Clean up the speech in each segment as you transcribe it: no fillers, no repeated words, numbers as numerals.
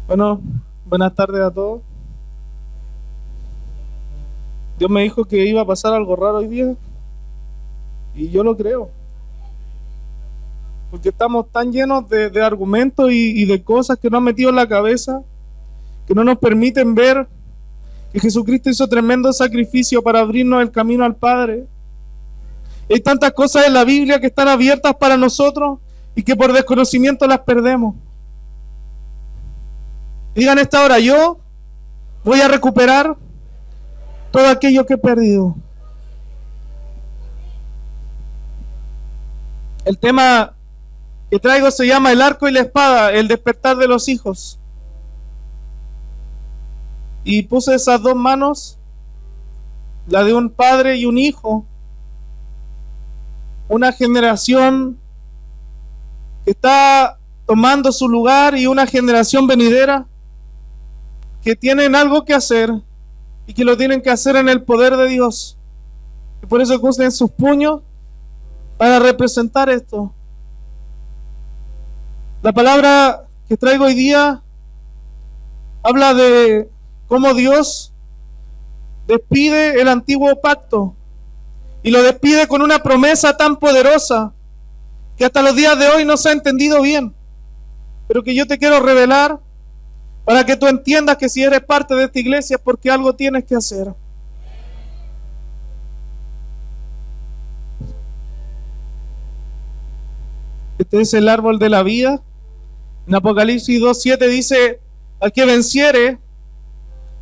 Bueno, buenas tardes a todos. Dios me dijo que iba a pasar algo raro hoy día y yo lo creo, porque estamos tan llenos de argumentos y de cosas que nos han metido en la cabeza, que no nos permiten ver que Jesucristo hizo tremendo sacrificio para abrirnos el camino al Padre. Hay tantas cosas en la Biblia que están abiertas para nosotros y que por desconocimiento las perdemos. Digan esta hora: yo voy a recuperar todo aquello que he perdido. El tema que traigo se llama el arco y la espada, el despertar de los hijos. Y puse esas dos manos, la de un padre y un hijo, una generación que está tomando su lugar y una generación venidera que tienen algo que hacer y que lo tienen que hacer en el poder de Dios. Y por eso usen sus puños para representar esto. La palabra que traigo hoy día habla de cómo Dios despide el antiguo pacto y lo despide con una promesa tan poderosa que hasta los días de hoy no se ha entendido bien, pero que yo te quiero revelar para que tú entiendas que si eres parte de esta iglesia es porque algo tienes que hacer. Este es el árbol de la vida. En Apocalipsis 2:7 dice: al que venciere.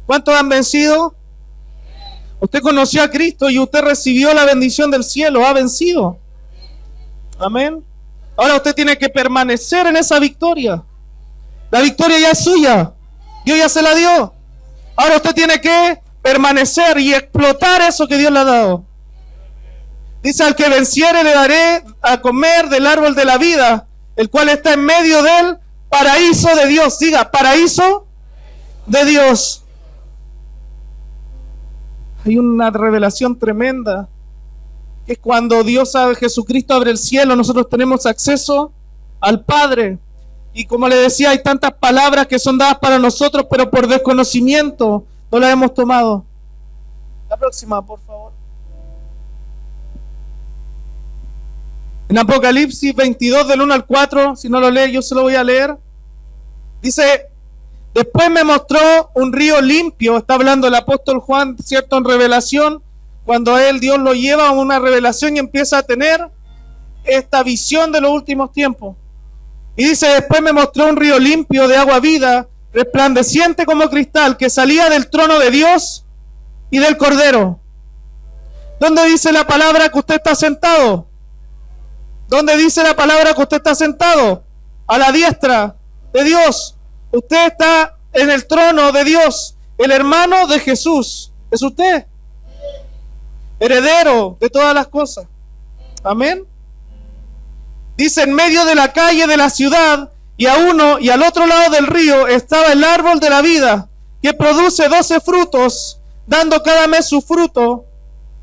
¿Cuántos han vencido? Usted conoció a Cristo y usted recibió la bendición del cielo, ha vencido. Amén. Ahora usted tiene que permanecer en esa victoria. La victoria ya es suya. Dios ya se la dio. Ahora usted tiene que permanecer y explotar eso que Dios le ha dado. Dice: al que venciere le daré a comer del árbol de la vida, el cual está en medio del paraíso de Dios. Diga: paraíso de Dios. Hay una revelación tremenda, que es cuando Dios, Jesucristo abre el cielo, nosotros tenemos acceso al Padre. Y como le decía, hay tantas palabras que son dadas para nosotros, pero por desconocimiento no las hemos tomado. La próxima, por favor. En Apocalipsis 22, del 1 al 4, si no lo lee, yo se lo voy a leer. Dice: después me mostró un río limpio. Está hablando el apóstol Juan, ¿cierto? En revelación, cuando a él Dios lo lleva a una revelación y empieza a tener esta visión de los últimos tiempos. Y dice: después me mostró un río limpio de agua vida, resplandeciente como cristal, que salía del trono de Dios y del Cordero. ¿Dónde dice la palabra que usted está sentado? ¿Dónde dice la palabra que usted está sentado? A la diestra de Dios. Usted está en el trono de Dios. El hermano de Jesús es usted, heredero de todas las cosas. Amén. Dice: en medio de la calle de la ciudad, y a uno y al otro lado del río, estaba el árbol de la vida, que produce 12 frutos, dando cada mes su fruto,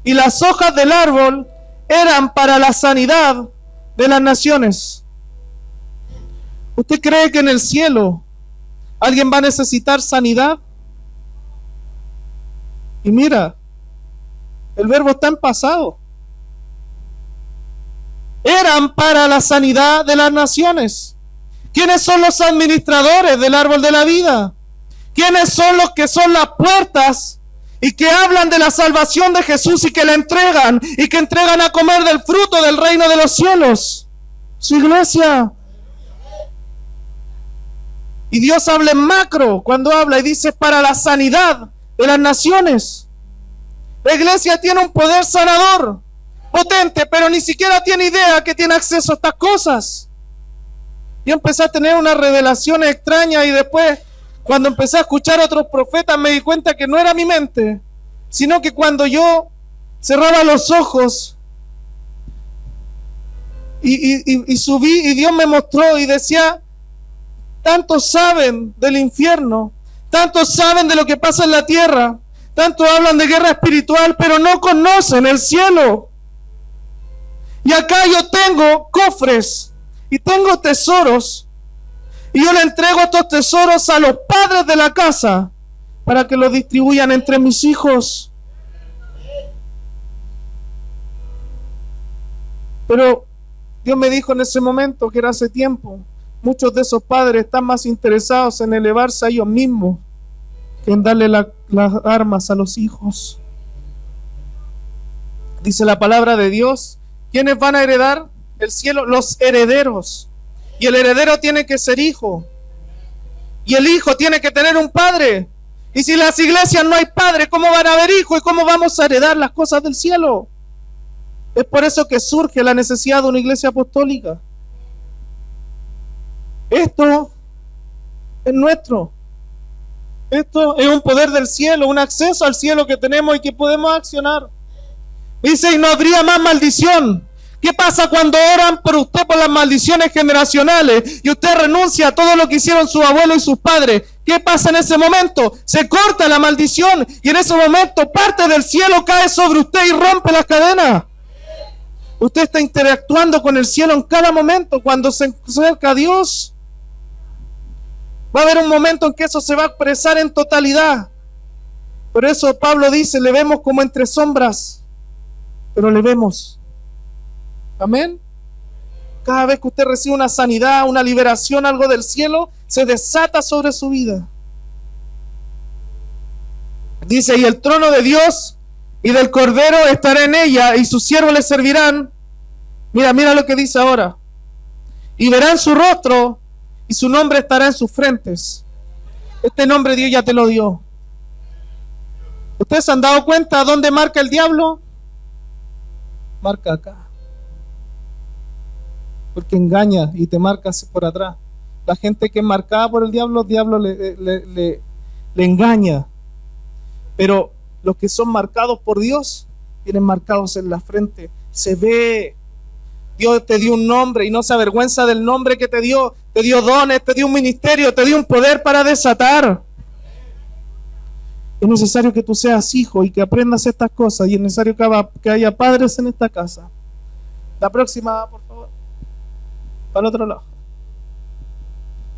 y las hojas del árbol eran para la sanidad de las naciones. ¿Usted cree que en el cielo alguien va a necesitar sanidad? Y mira, el verbo está en pasado. Eran para la sanidad de las naciones. ¿Quiénes son los administradores del árbol de la vida? ¿Quiénes son los que son las puertas y que hablan de la salvación de Jesús y que la entregan y que entregan a comer del fruto del reino de los cielos? Su iglesia. Y Dios habla en macro cuando habla y dice: para la sanidad de las naciones. La iglesia tiene un poder sanador potente, pero ni siquiera tiene idea que tiene acceso a estas cosas. Yo empecé a tener una revelación extraña y después, cuando empecé a escuchar a otros profetas, me di cuenta que no era mi mente, sino que cuando yo cerraba los ojos y subí, y Dios me mostró y decía: tantos saben del infierno, tantos saben de lo que pasa en la tierra, tanto hablan de guerra espiritual, pero no conocen el cielo. Y acá yo tengo cofres y tengo tesoros Y yo le entrego estos tesoros a los padres de la casa para que los distribuyan entre mis hijos. Pero Dios me dijo en ese momento, que era hace tiempo, muchos de esos padres están más interesados en elevarse a ellos mismos que en darle las armas a los hijos. Dice la palabra de Dios, ¿quiénes van a heredar el cielo? Los herederos. Y el heredero tiene que ser hijo. Y el hijo tiene que tener un padre. Y si en las iglesias no hay padre, ¿cómo van a haber hijos? ¿Y cómo vamos a heredar las cosas del cielo? Es por eso que surge la necesidad de una iglesia apostólica. Esto es nuestro. Esto es un poder del cielo, un acceso al cielo que tenemos y que podemos accionar. Dice, y no habría más maldición. ¿Qué pasa cuando oran por usted por las maldiciones generacionales y usted renuncia a todo lo que hicieron sus abuelos y sus padres? ¿Qué pasa en ese momento? Se corta la maldición y en ese momento parte del cielo cae sobre usted y rompe las cadenas. Usted está interactuando con el cielo en cada momento cuando se acerca a Dios. Va a haber un momento en que eso se va a expresar en totalidad. Por eso Pablo dice, le vemos como entre sombras, pero le vemos. Amén. Cada vez que usted recibe una sanidad, una liberación, algo del cielo, se desata sobre su vida. Dice, y el trono de Dios y del Cordero estará en ella, y sus siervos le servirán. Mira lo que dice ahora. Y verán su rostro, y su nombre estará en sus frentes. Este nombre Dios ya te lo dio. ¿Ustedes se han dado cuenta dónde marca el diablo? Marca acá. Porque engaña y te marca así por atrás. La gente que es marcada por el diablo le engaña. Pero los que son marcados por Dios, tienen marcados en la frente. Se ve. Dios te dio un nombre y no se avergüenza del nombre que te dio dones, te dio un ministerio, te dio un poder para desatar. Es necesario que tú seas hijo y que aprendas estas cosas, y es necesario que haya padres en esta casa. La próxima, por favor. Para el otro lado.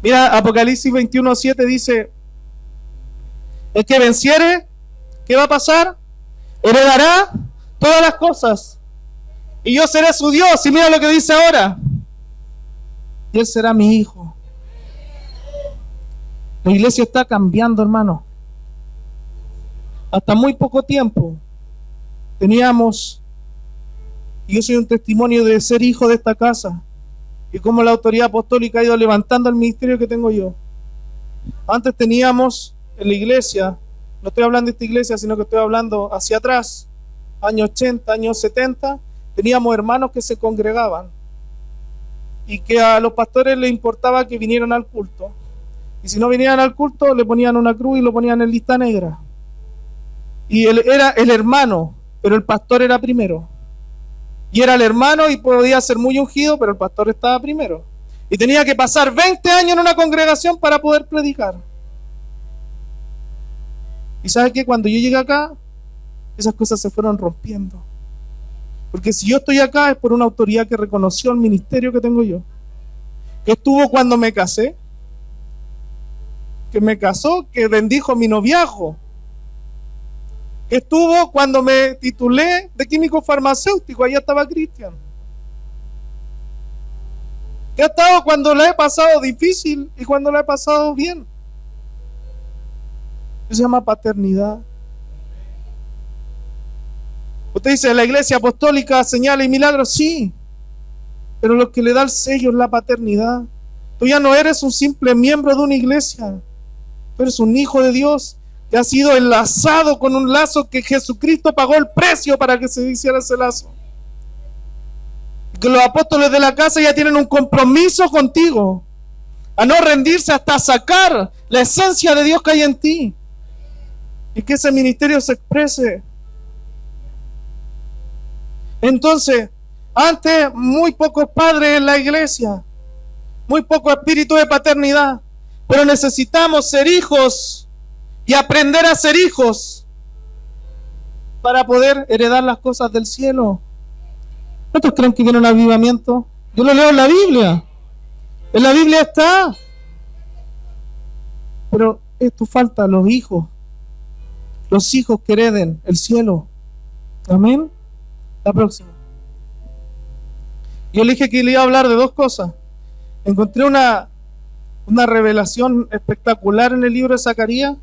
Mira, Apocalipsis 21:7 dice, el que venciere, ¿qué va a pasar? Heredará todas las cosas. Y yo seré su Dios. Y mira lo que dice ahora. Y él será mi hijo. La iglesia está cambiando, hermano. Hasta muy poco tiempo teníamos, y yo soy un testimonio de ser hijo de esta casa, y cómo la autoridad apostólica ha ido levantando el ministerio que tengo yo. Antes teníamos en la iglesia, no estoy hablando de esta iglesia, sino que estoy hablando hacia atrás, años 80, años 70, teníamos hermanos que se congregaban y que a los pastores les importaba que vinieran al culto, y si no vinieran al culto le ponían una cruz y lo ponían en lista negra, y él era el hermano, pero el pastor era primero, y era el hermano y podía ser muy ungido, pero el pastor estaba primero, y tenía que pasar 20 años en una congregación para poder predicar. Y ¿sabe qué? Cuando yo llegué acá, esas cosas se fueron rompiendo. Porque si yo estoy acá es por una autoridad que reconoció el ministerio que tengo yo. Que estuvo cuando me casé. Que me casó, que bendijo mi noviazgo. Que estuvo cuando me titulé de químico farmacéutico. Allá estaba Cristian. Que ha estado cuando la he pasado difícil y cuando la he pasado bien. Eso se llama paternidad. Usted dice, la iglesia apostólica, señales y milagros, sí, pero lo que le da el sello es la paternidad. Tú ya no eres un simple miembro de una iglesia, tú eres un hijo de Dios que ha sido enlazado con un lazo que Jesucristo pagó el precio para que se hiciera ese lazo. Que los apóstoles de la casa ya tienen un compromiso contigo, a no rendirse hasta sacar la esencia de Dios que hay en ti y que ese ministerio se exprese. Entonces, antes muy pocos padres en la iglesia, muy poco espíritu de paternidad, pero necesitamos ser hijos y aprender a ser hijos para poder heredar las cosas del cielo. ¿Cuántos creen que viene un avivamiento? Yo lo leo en la Biblia. En la Biblia está. pero esto falta, los hijos que hereden el cielo. Amén. La próxima. Yo le dije que le iba a hablar de dos cosas. Encontré una revelación espectacular en el libro de Zacarías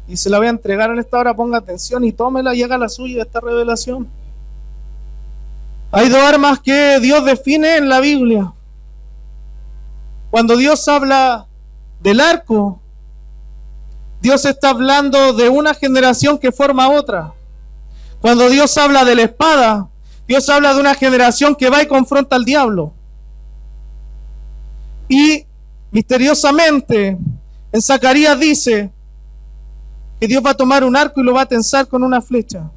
y se la voy a entregar en esta hora. Ponga atención y tómela y haga la suya esta revelación. Hay dos armas que Dios define en la Biblia. Cuando Dios habla del arco, Dios está hablando de una generación que forma otra. Cuando Dios habla de la espada, Dios habla de una generación que va y confronta al diablo. Y misteriosamente en Zacarías dice que Dios va a tomar un arco y lo va a tensar con una flecha,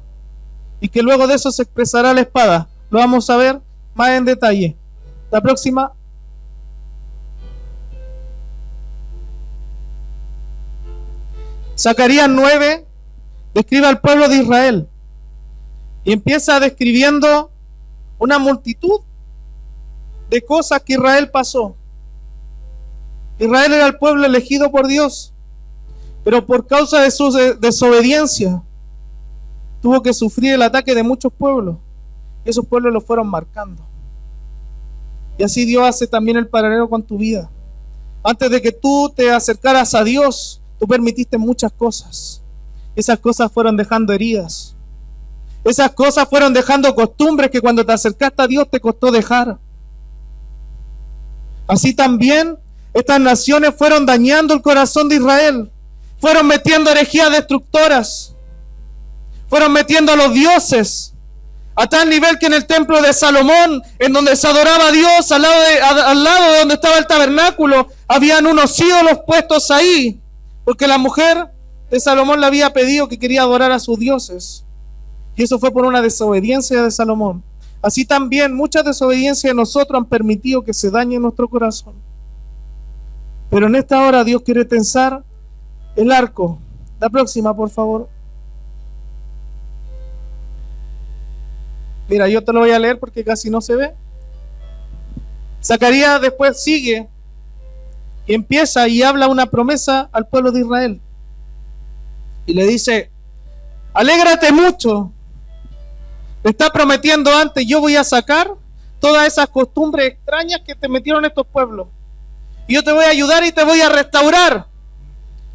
y que luego de eso se expresará la espada. Lo vamos a ver más en detalle. La próxima. Zacarías 9 describe al pueblo de Israel y empieza describiendo una multitud de cosas que Israel pasó. Israel era el pueblo elegido por Dios, pero por causa de su desobediencia tuvo que sufrir el ataque de muchos pueblos, y esos pueblos los fueron marcando. Y así Dios hace también el paralelo con tu vida. Antes de que tú te acercaras a Dios, tú permitiste muchas cosas. Esas cosas fueron dejando heridas. Esas cosas fueron dejando costumbres que cuando te acercaste a Dios te costó dejar. Así también estas naciones fueron dañando el corazón de Israel. Fueron metiendo herejías destructoras. Fueron metiendo a los dioses. A tal nivel que en el templo de Salomón, en donde se adoraba a Dios, al lado de donde estaba el tabernáculo, habían unos ídolos puestos ahí. Porque la mujer de Salomón le había pedido que quería adorar a sus dioses. Y eso fue por una desobediencia de Salomón. Así también muchas desobediencias de nosotros han permitido que se dañe nuestro corazón. Pero en esta hora Dios quiere tensar el arco. La próxima, por favor. Mira, yo te lo voy a leer porque casi no se ve. Zacarías después sigue y empieza y habla una promesa al pueblo de Israel. Y le dice: alégrate mucho. Le está prometiendo antes: yo voy a sacar todas esas costumbres extrañas que te metieron estos pueblos. Y yo te voy a ayudar y te voy a restaurar.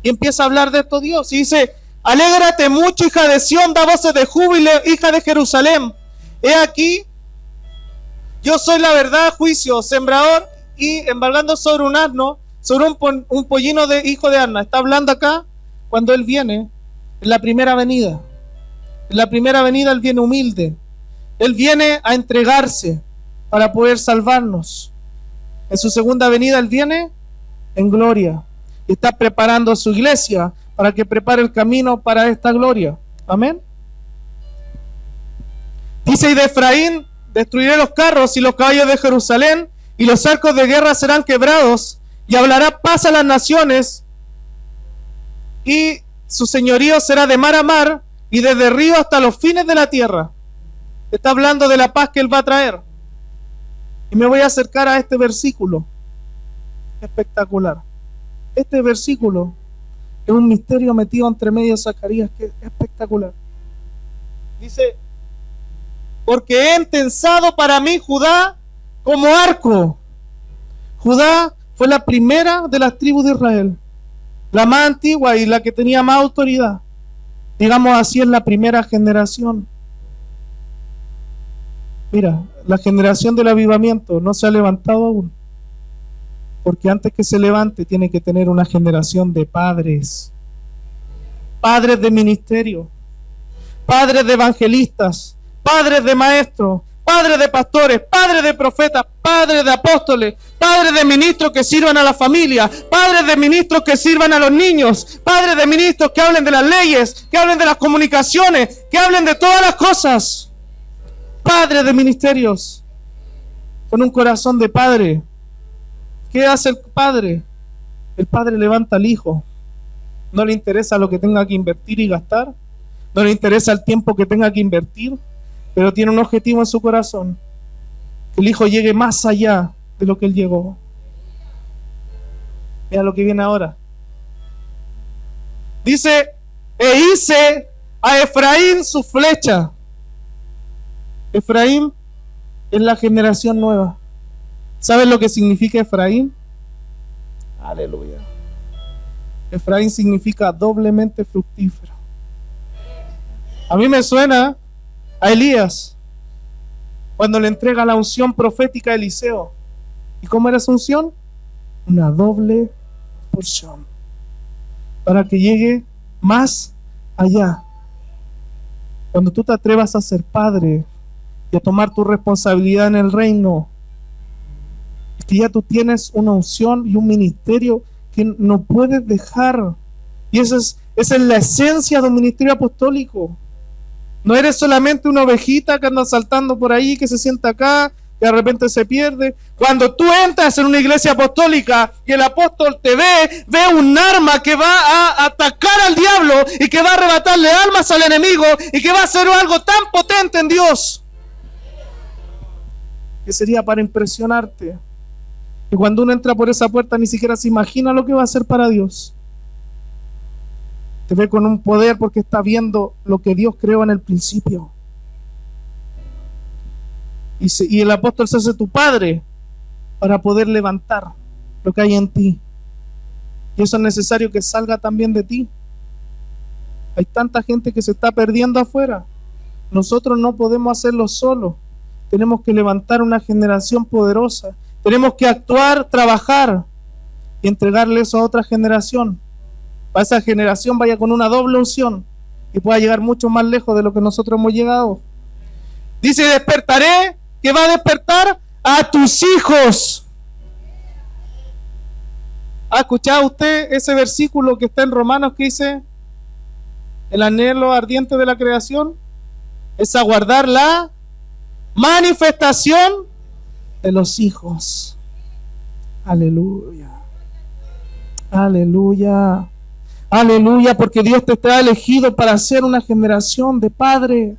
Y empieza a hablar de esto Dios. Y dice: alégrate mucho, hija de Sión, da voces de júbilo, hija de Jerusalén. He aquí, yo soy la verdad, juicio, sembrador y embargando sobre un asno, sobre un pollino de hijo de asna. Está hablando acá cuando Él viene en la primera venida. En la primera venida Él viene humilde. Él viene a entregarse para poder salvarnos. En su segunda venida Él viene en gloria. Y está preparando a su iglesia para que prepare el camino para esta gloria. Amén. Dice: y de Efraín destruiré los carros y los caballos de Jerusalén, y los arcos de guerra serán quebrados, y hablará paz a las naciones, y su señorío será de mar a mar, y desde río hasta los fines de la tierra. Está hablando de la paz que Él va a traer. Y me voy a acercar a este versículo espectacular. Este versículo es un misterio metido entre medio de Zacarías que es espectacular. Dice: porque he entensado para mí Judá como arco. Judá fue la primera de las tribus de Israel, la más antigua y la que tenía más autoridad. Digamos así, es la primera generación. Mira, la generación del avivamiento no se ha levantado aún, porque antes que se levante tiene que tener una generación de padres, padres de ministerio, padres de evangelistas, padres de maestros, padres de pastores, padres de profetas, padres de apóstoles, padres de ministros que sirvan a la familia, padres de ministros que sirvan a los niños, padres de ministros que hablen de las leyes, que hablen de las comunicaciones, que hablen de todas las cosas. Padres de ministerios con un corazón de padre. ¿Qué hace el padre? El padre levanta al hijo. No le interesa lo que tenga que invertir y gastar, no le interesa el tiempo que tenga que invertir, pero tiene un objetivo en su corazón: que el hijo llegue más allá de lo que él llegó. Mira lo que viene ahora. Dice, e hice a Efraín su flecha. Efraín es la generación nueva. ¿Sabes lo que significa Efraín? Aleluya. Efraín significa doblemente fructífero. A mí me suena a Elías cuando le entrega la unción profética a Eliseo. ¿Y cómo era su unción? Una doble porción, para que llegue más allá. Cuando tú te atrevas a ser padre y a tomar tu responsabilidad en el reino, es que ya tú tienes una unción y un ministerio que no puedes dejar. Y esa es la esencia de un ministerio apostólico. No eres solamente una ovejita que anda saltando por ahí, que se sienta acá, que de repente se pierde. Cuando tú entras en una iglesia apostólica y el apóstol te ve un arma que va a atacar al diablo y que va a arrebatarle almas al enemigo y que va a hacer algo tan potente en Dios, que sería para impresionarte. Y cuando uno entra por esa puerta ni siquiera se imagina lo que va a hacer para Dios. Te ve con un poder porque está viendo lo que Dios creó en el principio. Y el apóstol se hace tu padre para poder levantar lo que hay en ti. Y eso es necesario que salga también de ti. Hay tanta gente que se está perdiendo afuera. Nosotros no podemos hacerlo solos. Tenemos que levantar una generación poderosa. Tenemos que actuar, trabajar y entregarle eso a otra generación. Para esa generación vaya con una doble unción y pueda llegar mucho más lejos de lo que nosotros hemos llegado. Dice, despertaré, que va a despertar a tus hijos. ¿Ha escuchado usted ese versículo que está en Romanos que dice, el anhelo ardiente de la creación es aguardar la manifestación de los hijos? Aleluya. Aleluya. Aleluya, porque Dios te ha elegido para ser una generación de padre.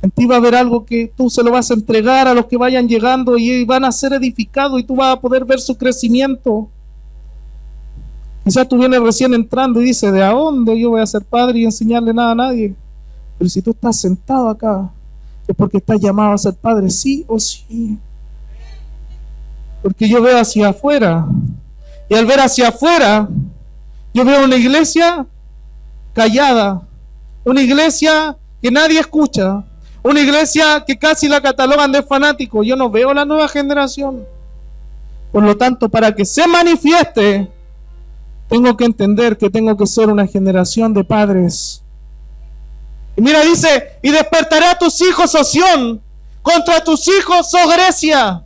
En ti va a haber algo que tú se lo vas a entregar a los que vayan llegando y van a ser edificados y tú vas a poder ver su crecimiento. Quizás tú vienes recién entrando y dices, ¿de a dónde yo voy a ser padre y enseñarle nada a nadie? Pero si tú estás sentado acá, es porque estás llamado a ser padre, sí o sí. Porque yo veo hacia afuera. Y al ver hacia afuera, yo veo una iglesia callada, una iglesia que nadie escucha, una iglesia que casi la catalogan de fanático. Yo no veo la nueva generación. Por lo tanto, para que se manifieste, tengo que entender que tengo que ser una generación de padres. Y mira, dice, y despertaré a tus hijos, oh Sión, contra tus hijos, oh Grecia.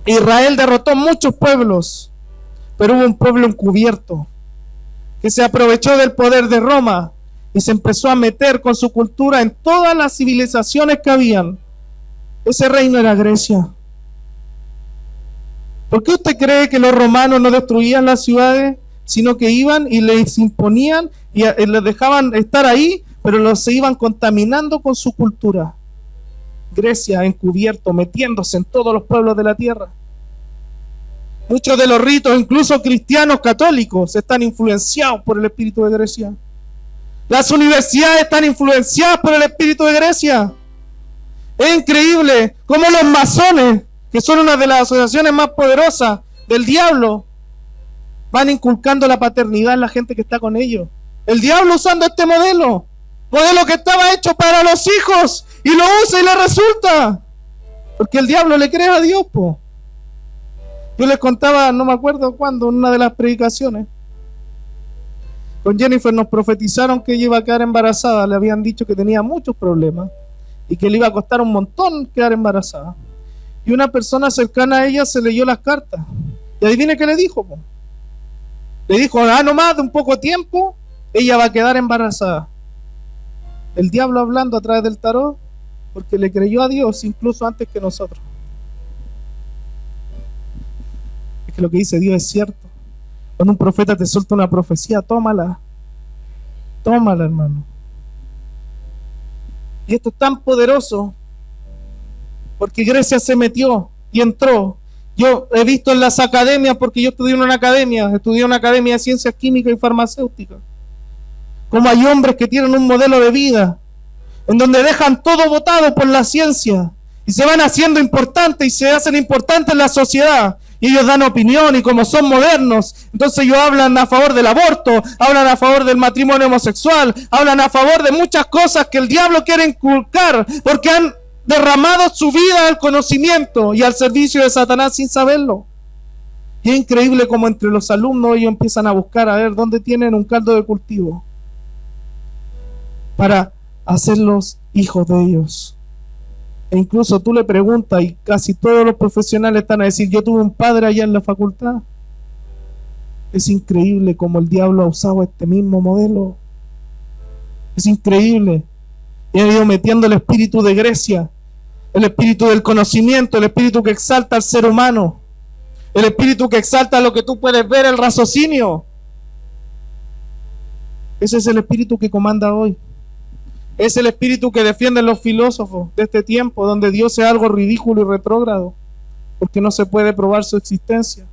Israel derrotó muchos pueblos, pero hubo un pueblo encubierto que se aprovechó del poder de Roma y se empezó a meter con su cultura en todas las civilizaciones que habían. Ese reino era Grecia. ¿Por qué usted cree que los romanos no destruían las ciudades, sino que iban y les imponían y les dejaban estar ahí, pero los se iban contaminando con su cultura? Grecia encubierto, metiéndose en todos los pueblos de la tierra. Muchos de los ritos, incluso cristianos católicos, están influenciados por el espíritu de Grecia. Las universidades están influenciadas por el espíritu de Grecia. Es increíble cómo los masones, que son una de las asociaciones más poderosas del diablo, van inculcando la paternidad en la gente que está con ellos. El diablo usando este modelo que estaba hecho para los hijos, y lo usa y le resulta, porque el diablo le cree a Dios, po. Yo les contaba, no me acuerdo cuándo, en una de las predicaciones, con Jennifer nos profetizaron que ella iba a quedar embarazada. Le habían dicho que tenía muchos problemas y que le iba a costar un montón quedar embarazada. Y una persona cercana a ella se leyó las cartas y adivine qué le dijo, po. Le dijo, nomás de un poco tiempo ella va a quedar embarazada. El diablo hablando a través del tarot, porque le creyó a Dios incluso antes que nosotros. Es que lo que dice Dios es cierto. Cuando un profeta te suelta una profecía, tómala, hermano. Y esto es tan poderoso porque Grecia se metió y entró Yo he visto en las academias, porque yo estudié en una academia de ciencias químicas y farmacéuticas, como hay hombres que tienen un modelo de vida en donde dejan todo botado por la ciencia y se van haciendo importantes y se hacen importantes en la sociedad. Y ellos dan opinión, y como son modernos, entonces ellos hablan a favor del aborto, hablan a favor del matrimonio homosexual, hablan a favor de muchas cosas que el diablo quiere inculcar, porque han derramado su vida al conocimiento y al servicio de Satanás sin saberlo. Y es increíble como entre los alumnos ellos empiezan a buscar a ver dónde tienen un caldo de cultivo para hacerlos hijos de ellos. E incluso tú le preguntas y casi todos los profesionales están a decir: yo tuve un padre allá en la facultad. Es increíble cómo el diablo ha usado este mismo modelo. Es increíble. Y ha ido metiendo el espíritu de Grecia, el espíritu del conocimiento, el espíritu que exalta al ser humano, el espíritu que exalta lo que tú puedes ver, el raciocinio. Ese es el espíritu que comanda hoy. Es el espíritu que defienden los filósofos de este tiempo, donde Dios es algo ridículo y retrógrado, porque no se puede probar su existencia.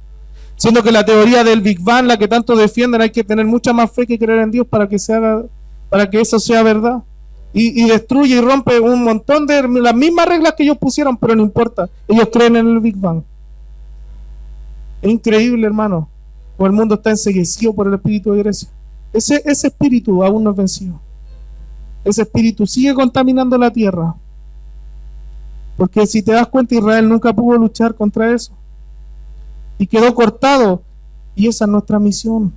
Siendo que la teoría del Big Bang, la que tanto defienden, hay que tener mucha más fe que creer en Dios para que eso sea verdad. Y destruye y rompe un montón de las mismas reglas que ellos pusieron, pero no importa. Ellos creen en el Big Bang. Es increíble, hermano. O el mundo está enceguecido por el espíritu de Grecia. Ese espíritu aún no es vencido. Ese espíritu sigue contaminando la tierra. Porque si te das cuenta, Israel nunca pudo luchar contra eso. Y quedó cortado. Y esa es nuestra misión.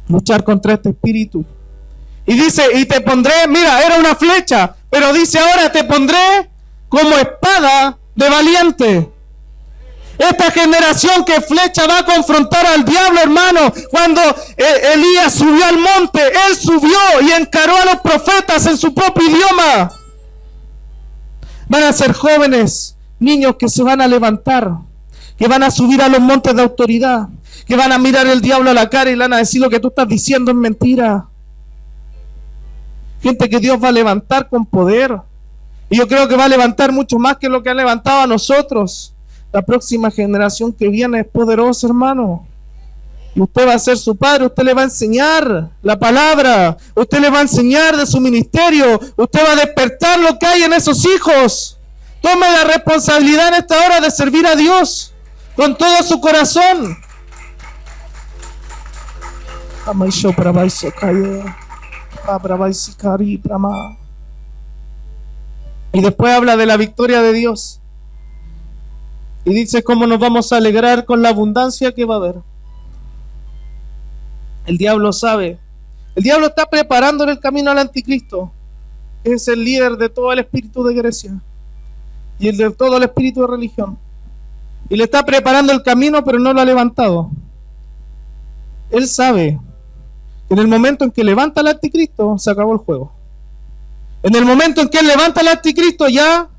Luchar contra este espíritu. Y dice: y te pondré, mira, era una flecha, pero dice ahora: te pondré como espada de valiente. Esta generación que flecha va a confrontar al diablo, hermano. Cuando Elías subió al monte, él subió y encaró a los profetas en su propio idioma. Van a ser jóvenes, niños que se van a levantar, que van a subir a los montes de autoridad, que van a mirar el diablo a la cara y le van a decir: lo que tú estás diciendo es mentira. Gente que Dios va a levantar con poder. Y yo creo que va a levantar mucho más que lo que ha levantado a nosotros. La próxima generación que viene es poderosa, hermano. Y usted va a ser su padre, usted le va a enseñar la palabra, usted le va a enseñar de su ministerio, usted va a despertar lo que hay en esos hijos. Tome la responsabilidad en esta hora de servir a Dios con todo su corazón. Y después habla de la victoria de Dios. Y dice cómo nos vamos a alegrar con la abundancia que va a haber. El diablo sabe. El diablo está preparando el camino al anticristo. Es el líder de todo el espíritu de Grecia. Y el de todo el espíritu de religión. Y le está preparando el camino, pero no lo ha levantado. Él sabe que en el momento en que levanta el anticristo, se acabó el juego. En el momento en que él levanta el anticristo, ya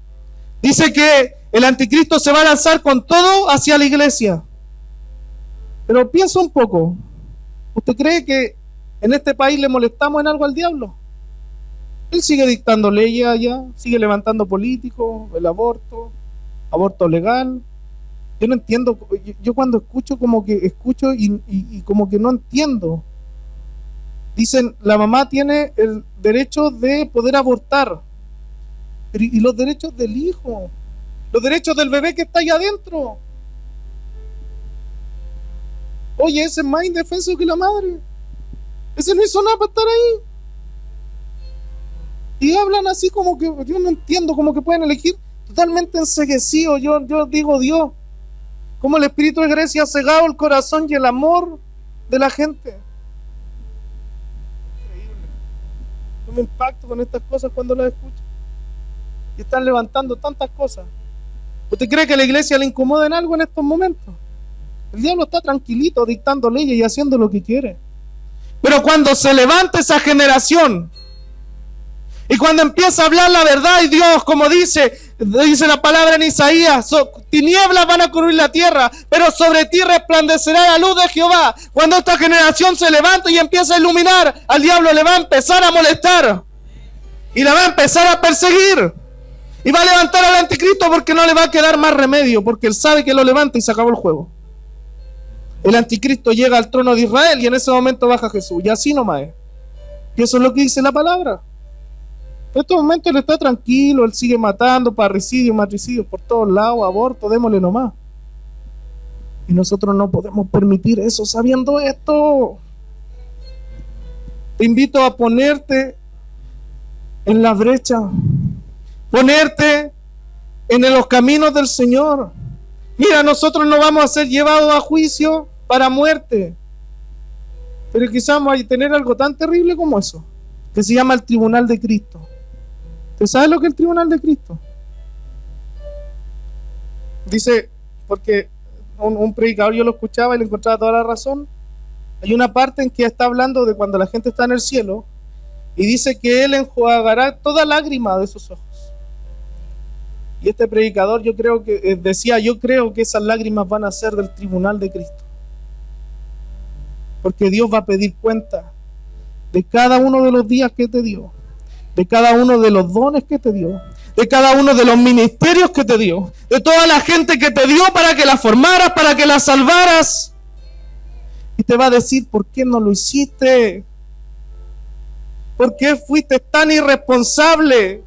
dice que el anticristo se va a lanzar con todo hacia la iglesia. Pero piensa un poco. ¿Usted cree que en este país le molestamos en algo al diablo? Él sigue dictando leyes allá, sigue levantando políticos, el aborto legal. Yo no entiendo. Yo cuando escucho, como que escucho y como que no entiendo. Dicen: la mamá tiene el derecho de poder abortar. ¿Y los derechos del hijo? Los derechos del bebé que está allá adentro. Oye, ese es más indefenso que la madre. Ese no hizo nada para estar ahí. Y hablan así como que, yo no entiendo, como que pueden elegir totalmente enceguecidos. Yo digo: Dios, como el espíritu de Grecia ha cegado el corazón y el amor de la gente. Increíble. Yo me impacto con estas cosas cuando las escucho. Y están levantando tantas cosas. ¿Usted cree que a la iglesia le incomoda en algo en estos momentos? El diablo está tranquilito dictando leyes y haciendo lo que quiere. Pero cuando se levanta esa generación y cuando empieza a hablar la verdad, y Dios, como dice la palabra en Isaías, tinieblas van a cubrir la tierra, pero sobre ti resplandecerá la luz de Jehová. Cuando esta generación se levanta y empieza a iluminar, al diablo le va a empezar a molestar y la va a empezar a perseguir. Y va a levantar al anticristo porque no le va a quedar más remedio, porque él sabe que lo levanta y se acabó el juego. El anticristo llega al trono de Israel y en ese momento baja Jesús. Y así nomás es. Y eso es lo que dice la palabra. En estos momentos él está tranquilo, él sigue matando, parricidios, matricidios por todos lados, aborto, démosle nomás. Y nosotros no podemos permitir eso sabiendo esto. Te invito a ponerte en la brecha, ponerte en los caminos del Señor. Mira, nosotros no vamos a ser llevados a juicio para muerte, pero quizás vamos a tener algo tan terrible como eso, que se llama el tribunal de Cristo. ¿Usted sabe lo que es el tribunal de Cristo? Dice, porque un predicador yo lo escuchaba y le encontraba toda la razón. Hay una parte en que está hablando de cuando la gente está en el cielo y dice que Él enjuagará toda lágrima de sus ojos. Y este predicador yo creo que esas lágrimas van a ser del tribunal de Cristo. Porque Dios va a pedir cuenta de cada uno de los días que te dio, de cada uno de los dones que te dio, de cada uno de los ministerios que te dio, de toda la gente que te dio para que la formaras, para que la salvaras. Y te va a decir, ¿por qué no lo hiciste? ¿Por qué fuiste tan irresponsable?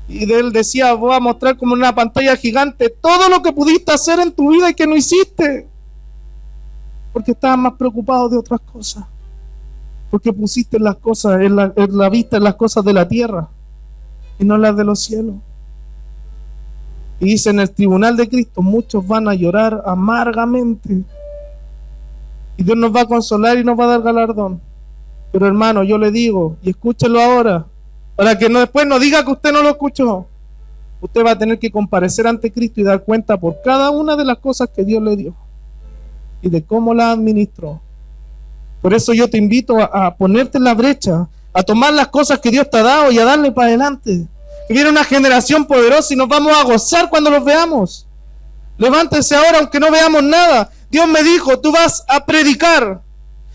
Y de él decía, voy a mostrar como en una pantalla gigante todo lo que pudiste hacer en tu vida y que no hiciste. Porque estabas más preocupado de otras cosas. Porque pusiste las cosas en la vista en las cosas de la tierra y no las de los cielos. Y dice, en el tribunal de Cristo muchos van a llorar amargamente. Y Dios nos va a consolar y nos va a dar galardón. Pero hermano, yo le digo, y escúchelo ahora, para que después no diga que usted no lo escuchó. Usted va a tener que comparecer ante Cristo y dar cuenta por cada una de las cosas que Dios le dio y de cómo las administró. Por eso yo te invito a ponerte en la brecha, a tomar las cosas que Dios te ha dado y a darle para adelante. Que viene una generación poderosa y nos vamos a gozar cuando los veamos. Levántese ahora aunque no veamos nada. Dios me dijo, tú vas a predicar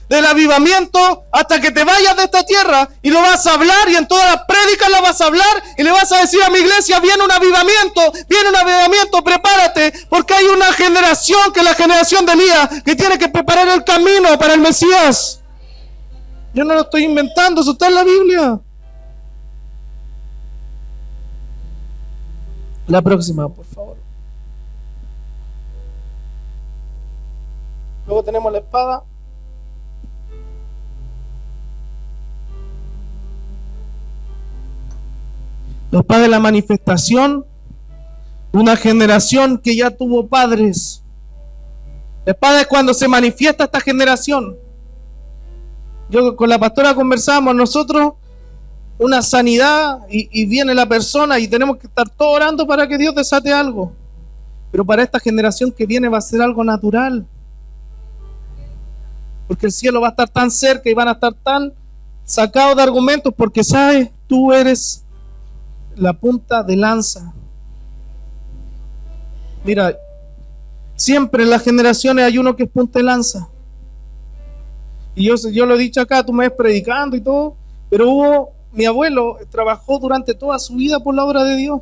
del avivamiento hasta que te vayas de esta tierra y lo vas a hablar y en todas las prédicas lo vas a hablar y le vas a decir a mi iglesia, viene un avivamiento, prepárate, porque hay una generación que es la generación de Elías que tiene que preparar el camino para el Mesías. Yo no lo estoy inventando, eso está en la Biblia. La próxima, por favor. Luego tenemos la espada. La espada es la manifestación de una generación que ya tuvo padres. La espada es cuando se manifiesta esta generación. Yo con la pastora conversábamos nosotros una sanidad y viene la persona y tenemos que estar todos orando para que Dios desate algo. Pero para esta generación que viene va a ser algo natural. Porque el cielo va a estar tan cerca y van a estar tan sacados de argumentos porque sabes, tú eres la punta de lanza. Mira, siempre en las generaciones hay uno que es punta de lanza. Y yo lo he dicho acá, tú me ves predicando y todo, pero mi abuelo trabajó durante toda su vida por la obra de Dios.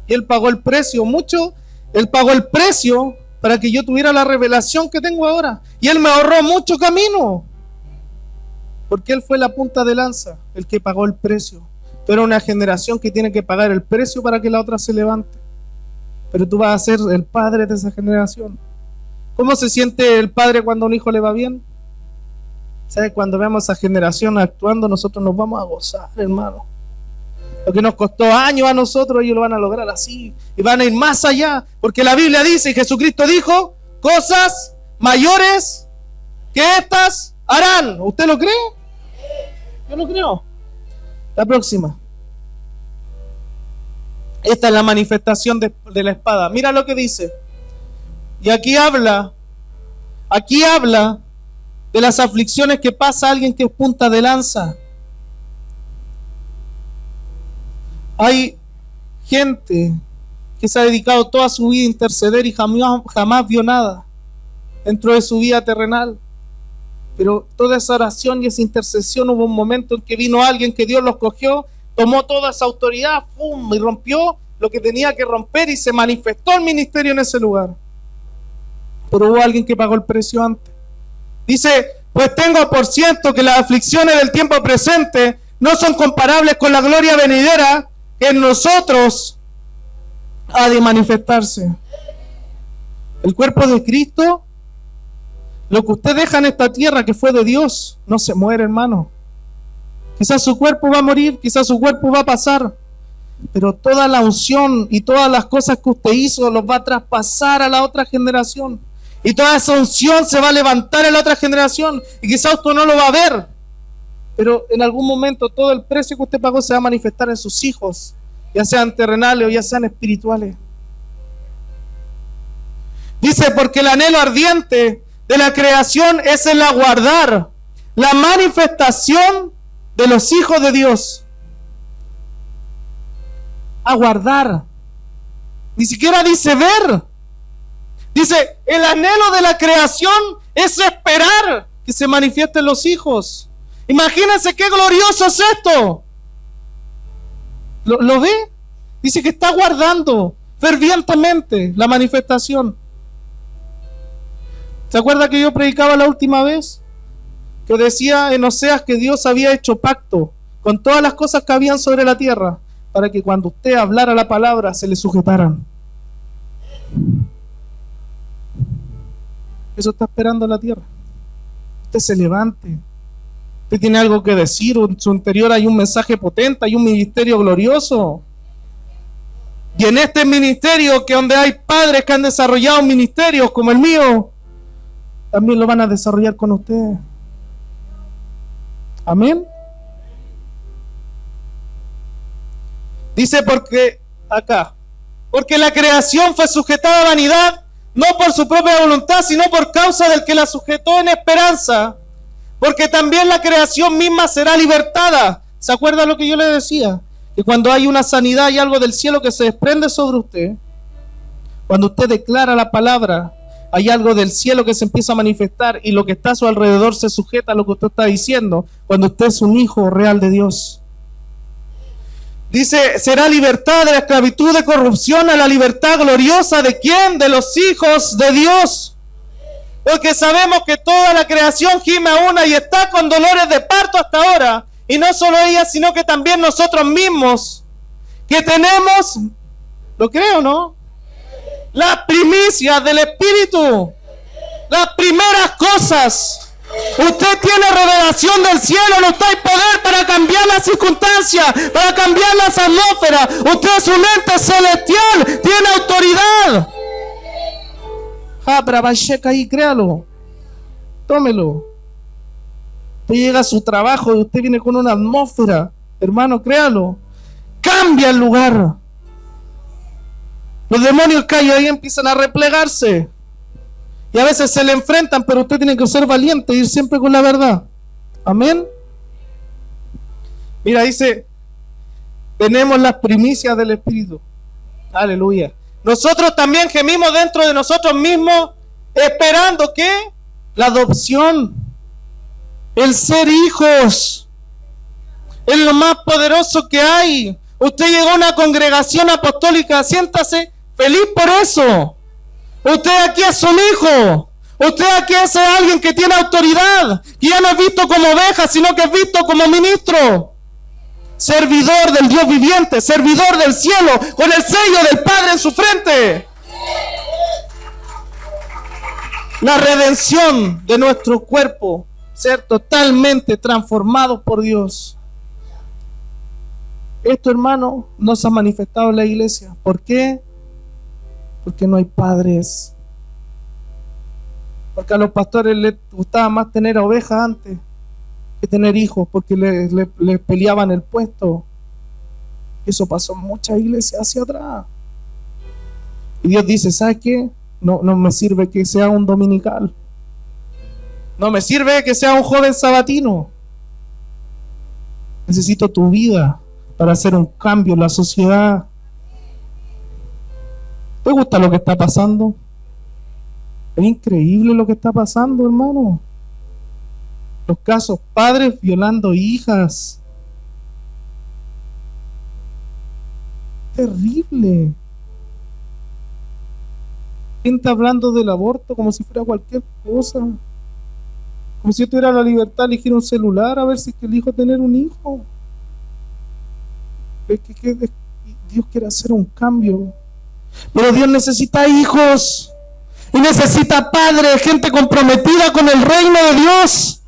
Y él pagó el precio, él pagó el precio para que yo tuviera la revelación que tengo ahora. Y él me ahorró mucho camino. Porque él fue la punta de lanza, el que pagó el precio. Tú eres una generación que tiene que pagar el precio para que la otra se levante. Pero tú vas a ser el padre de esa generación. ¿Cómo se siente el padre cuando a un hijo le va bien? ¿Sabes? Cuando veamos a esa generación actuando, nosotros nos vamos a gozar, hermano. Lo que nos costó años a nosotros, ellos lo van a lograr así. Y van a ir más allá. Porque la Biblia dice, y Jesucristo dijo, cosas mayores que estas harán. ¿Usted lo cree? Yo lo creo. La próxima. Esta es la manifestación de la espada. Mira lo que dice. Y aquí habla de las aflicciones que pasa a alguien que es punta de lanza. Hay gente que se ha dedicado toda su vida a interceder y jamás vio nada dentro de su vida terrenal. Pero toda esa oración y esa intercesión, hubo un momento en que vino alguien que Dios los cogió, tomó toda esa autoridad, ¡pum!, y rompió lo que tenía que romper y se manifestó el ministerio en ese lugar. Pero hubo alguien que pagó el precio antes. Dice, pues tengo por cierto que las aflicciones del tiempo presente no son comparables con la gloria venidera que en nosotros ha de manifestarse. El cuerpo de Cristo, lo que usted deja en esta tierra que fue de Dios, no se muere, hermano. Quizás su cuerpo va a morir, quizás su cuerpo va a pasar, pero toda la unción y todas las cosas que usted hizo los va a traspasar a la otra generación. Y toda esa unción se va a levantar en la otra generación. Y quizás usted no lo va a ver, pero en algún momento todo el precio que usted pagó se va a manifestar en sus hijos, ya sean terrenales o ya sean espirituales. Dice, porque el anhelo ardiente de la creación es el aguardar la manifestación de los hijos de Dios. Aguardar. Ni siquiera dice ver. Dice, el anhelo de la creación es esperar que se manifiesten los hijos. Imagínense qué glorioso es esto. ¿Lo ve? Dice que está aguardando fervientemente la manifestación. ¿Se acuerda que yo predicaba la última vez? Que decía en Oseas que Dios había hecho pacto con todas las cosas que habían sobre la tierra para que cuando usted hablara la palabra se le sujetaran. Eso está esperando la tierra. Usted se levante. Usted tiene algo que decir. En su interior hay un mensaje potente, hay un ministerio glorioso. Y en este ministerio, que donde hay padres que han desarrollado ministerios como el mío, también lo van a desarrollar con ustedes. Amén. Dice porque la creación fue sujetada a vanidad, no por su propia voluntad, sino por causa del que la sujetó en esperanza, porque también la creación misma será libertada. ¿Se acuerda lo que yo le decía? Que cuando hay una sanidad y algo del cielo que se desprende sobre usted, cuando usted declara la palabra, hay algo del cielo que se empieza a manifestar y lo que está a su alrededor se sujeta a lo que usted está diciendo, cuando usted es un hijo real de Dios. Dice, será libertad de la esclavitud de corrupción a la libertad gloriosa ¿de quién? De los hijos de Dios. Porque sabemos que toda la creación gime a una y está con dolores de parto hasta ahora. Y no solo ella, sino que también nosotros mismos, que tenemos, ¿lo creo, no?, las primicias del Espíritu, las primeras cosas. Usted tiene revelación del cielo, no está en poder para cambiar las circunstancias, para cambiar las atmósferas. Usted es un ente celestial, tiene autoridad. Pero Bacheca ahí, créalo, tómelo. Usted llega a su trabajo y usted viene con una atmósfera, hermano, créalo, cambia el lugar. Los demonios que hay ahí empiezan a replegarse. Y a veces se le enfrentan, pero usted tiene que ser valiente y ir siempre con la verdad. Amén. Mira, dice, tenemos las primicias del Espíritu. Aleluya. Nosotros también gemimos dentro de nosotros mismos, esperando que la adopción, el ser hijos, es lo más poderoso que hay. Usted llegó a una congregación apostólica, siéntase feliz por eso. Usted aquí es un hijo. Usted aquí es alguien que tiene autoridad, que ya no es visto como oveja, sino que es visto como ministro. Servidor del Dios viviente, servidor del cielo, con el sello del Padre en su frente. La redención de nuestro cuerpo, ser totalmente transformados por Dios. Esto, hermano, no se ha manifestado en la iglesia. ¿Por qué? Porque no hay padres. Porque a los pastores les gustaba más tener ovejas antes que tener hijos, porque les peleaban el puesto. Eso pasó en muchas iglesias hacia atrás. Y Dios dice, ¿sabes qué? No me sirve que sea un dominical. No me sirve que sea un joven sabatino. Necesito tu vida para hacer un cambio en la sociedad. ¿Te gusta lo que está pasando? Es increíble lo que está pasando, hermano. Los casos, padres violando hijas. Terrible. Gente hablando del aborto como si fuera cualquier cosa. Como si yo tuviera la libertad de elegir un celular a ver si es que elijo tener un hijo. Dios quiere hacer un cambio. Pero Dios necesita hijos. Y necesita padres, gente comprometida con el reino de Dios.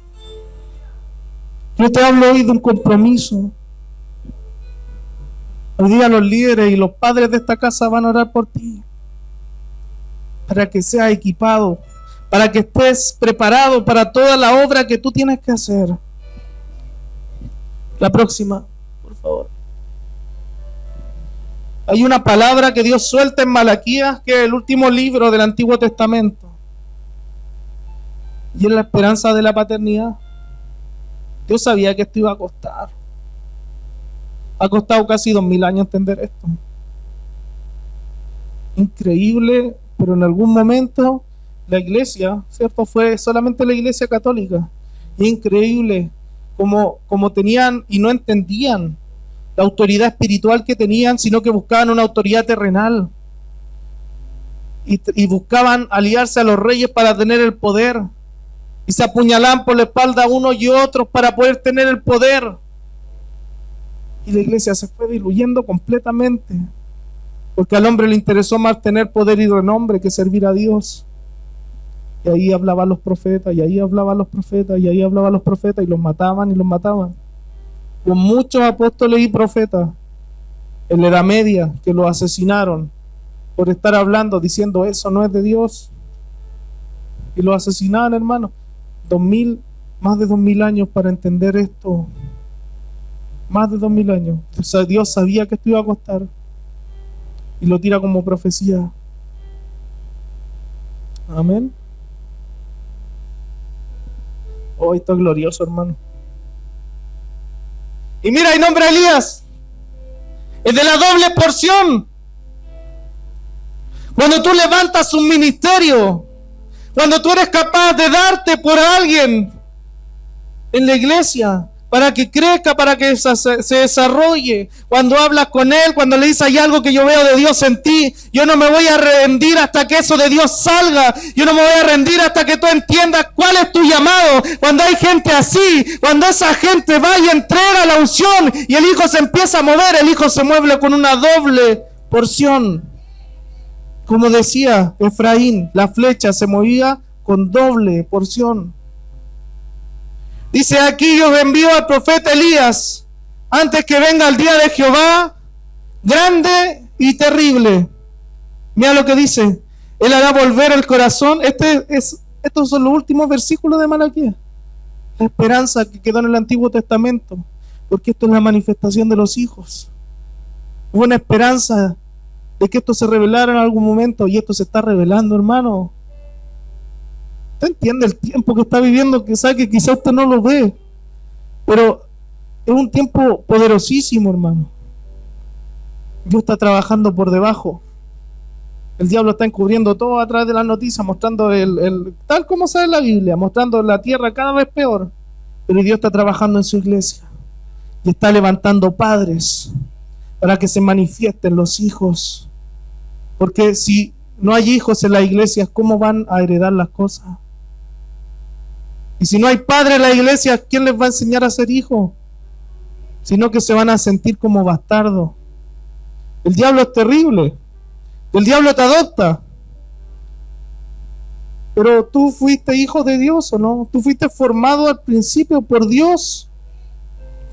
Yo te hablo hoy de un compromiso. Hoy día los líderes y los padres de esta casa van a orar por ti. Para que seas equipado. Para que estés preparado para toda la obra que tú tienes que hacer. La próxima, por favor. Hay una palabra que Dios suelta en Malaquías, que es el último libro del Antiguo Testamento. Y es la esperanza de la paternidad. Dios sabía que esto iba a costar. Ha costado casi 2000 años entender esto. Increíble, pero en algún momento la iglesia, ¿cierto? Fue solamente la iglesia católica. Increíble como tenían y no entendían la autoridad espiritual que tenían, sino que buscaban una autoridad terrenal. Y buscaban aliarse a los reyes para tener el poder. Y se apuñalaban por la espalda unos y otros para poder tener el poder. Y la iglesia se fue diluyendo completamente. Porque al hombre le interesó más tener poder y renombre que servir a Dios. Y ahí hablaban los profetas, y ahí hablaban los profetas, y ahí hablaban los profetas, y los mataban y los mataban. Con muchos apóstoles y profetas en la Edad Media que los asesinaron por estar hablando, diciendo eso no es de Dios. Y los asesinaban, hermano. Más de 2000 años para entender esto. Más de 2000 años. O sea, Dios sabía que esto iba a costar. Y lo tira como profecía. Amén. Oh, esto es glorioso, hermano. Y mira, y nombra a Elías. Es de la doble porción. Cuando tú levantas un ministerio, cuando tú eres capaz de darte por alguien en la iglesia, para que crezca, para que se desarrolle, cuando hablas con él, cuando le dices hay algo que yo veo de Dios en ti, yo no me voy a rendir hasta que eso de Dios salga, yo no me voy a rendir hasta que tú entiendas cuál es tu llamado. Cuando hay gente así, cuando esa gente va y entrega la unción y el hijo se empieza a mover, el hijo se mueve con una doble porción. Como decía Efraín, la flecha se movía con doble porción. Dice aquí, yo envío al profeta Elías antes que venga el día de Jehová, grande y terrible. Mira lo que dice. Él hará volver el corazón. Estos son los últimos versículos de Malaquías. La esperanza que quedó en el Antiguo Testamento. Porque esto es la manifestación de los hijos. Hubo una esperanza de que esto se revelara en algún momento. Y esto se está revelando, hermano. Usted entiende el tiempo que está viviendo, que sabe que quizás usted no lo ve, pero es un tiempo poderosísimo, hermano. Dios está trabajando por debajo. El diablo está encubriendo todo a través de las noticias, mostrando tal como sale la Biblia, mostrando la tierra cada vez peor. Pero Dios está trabajando en su iglesia y está levantando padres para que se manifiesten los hijos. Porque si no hay hijos en las iglesias, ¿cómo van a heredar las cosas? Y si no hay padre en la iglesia, ¿quién les va a enseñar a ser hijos? Sino que se van a sentir como bastardos. El diablo es terrible. El diablo te adopta. Pero tú fuiste hijo de Dios, ¿o no? Tú fuiste formado al principio por Dios.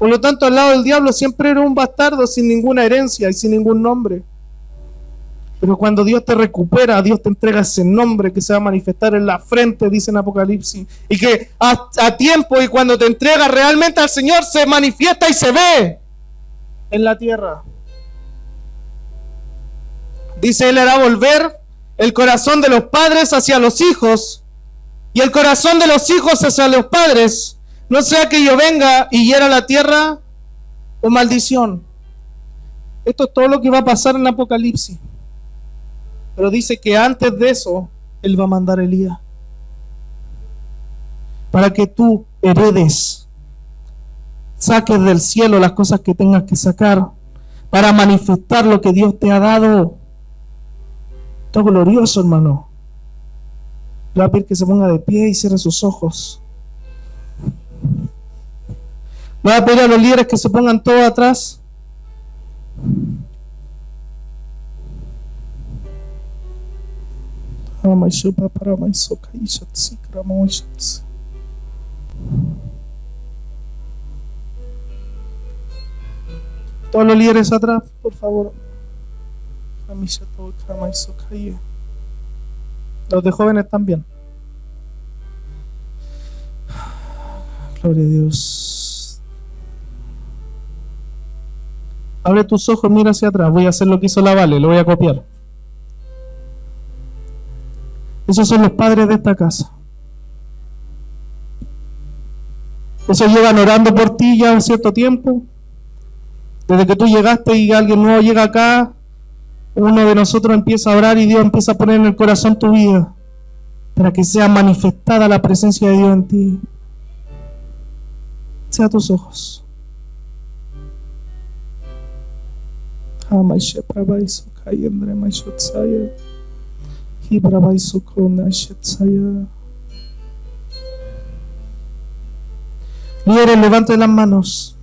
Por lo tanto, al lado del diablo siempre eres un bastardo sin ninguna herencia y sin ningún nombre. Pero cuando Dios te recupera, Dios te entrega ese nombre que se va a manifestar en la frente, dice en Apocalipsis. Y que a tiempo y cuando te entrega realmente al Señor, se manifiesta y se ve en la tierra. Dice, Él hará volver el corazón de los padres hacia los hijos y el corazón de los hijos hacia los padres. No sea que yo venga y hiera la tierra o maldición. Esto es todo lo que va a pasar en Apocalipsis. Pero dice que antes de eso, Él va a mandar a Elías. Para que tú heredes. Saques del cielo las cosas que tengas que sacar. para manifestar lo que Dios te ha dado. Esto es glorioso, hermano. Le voy a pedir que se ponga de pie y cierre sus ojos. Le voy a pedir a los líderes que se pongan todos atrás. Todos los líderes atrás, por favor. Los de jóvenes también. Gloria a Dios. Abre tus ojos, mira hacia atrás. Voy a hacer lo que hizo la Vale, lo voy a copiar. Esos son los padres de esta casa. Esos llevan orando por ti ya un cierto tiempo. Desde que tú llegaste y alguien nuevo llega acá, uno de nosotros empieza a orar y Dios empieza a poner en el corazón tu vida para que sea manifestada la presencia de Dios en ti. Cierra tus ojos. Líderes, levanten las manos.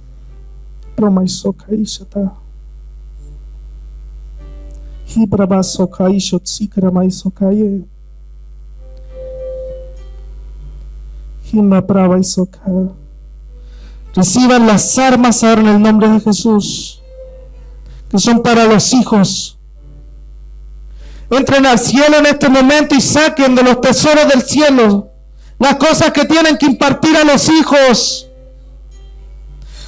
Reciban las armas ahora en el nombre de Jesús, que son para los hijos. Entren al cielo en este momento y saquen de los tesoros del cielo las cosas que tienen que impartir a los hijos.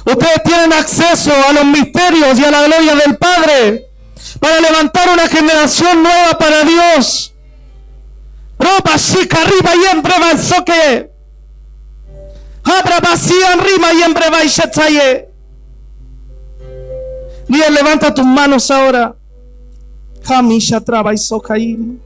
Ustedes tienen acceso a los misterios y a la gloria del Padre para levantar una generación nueva para Dios. Ropa chica arriba y en breva el soque. Abra vacía en rima y en breva y shetzaye. Líder, levanta tus manos ahora. Hamisha traba y socaim.